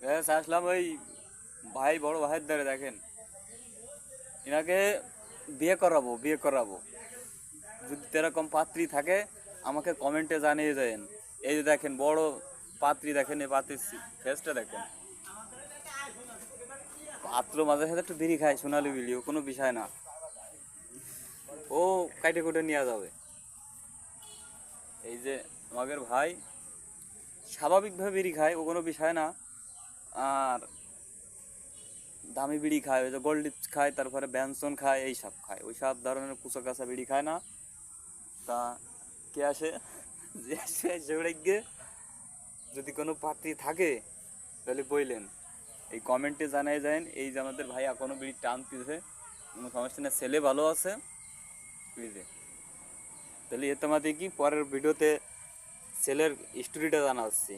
ব্যাস আসলাম ওই ভাই, বড় ভাইয়ের দ্বারে দেখেন, এনাকে বিয়ে করাবো। যদি এরকম পাত্রী থাকে আমাকে কমেন্টে জানিয়ে দেন। এই যে দেখেন বড় পাত্রী, দেখেন এই পাত্রীর ফেসটা দেখেন। পাত্র মাঝে সাথে একটু বিড়ি খায়, সোনালি বিড়ি, ও কোনো বিষয় না, ও কাইটে কুটে নিয়ে যাবে। এই যে আমাদের ভাই স্বাভাবিকভাবে বিড়ি খায়, ও কোনো বিষয় না। আর দামি বিড়ি খায়, ওই যে গোল্ড লিপস খায়, তারপরে ব্যঞ্জন খায়, এই সব খায়, ওই সব ধরনের কুচো কাঁচা বিড়ি খায় না। তা কে আসে, যে আসে সেগুলো গিয়ে যদি কোনো পাত্রী থাকে তাহলে বললেন, এই কমেন্টে জানাই যায়। এই যে আমাদের ভাই এখনো বিড়ি টানতেছে, কোনো সমস্যা না, ছেলে ভালো আছে বুঝলে। তাহলে এ তোমাদের কি পরের ভিডিওতে ছেলের স্টোরিটা জানাচ্ছি।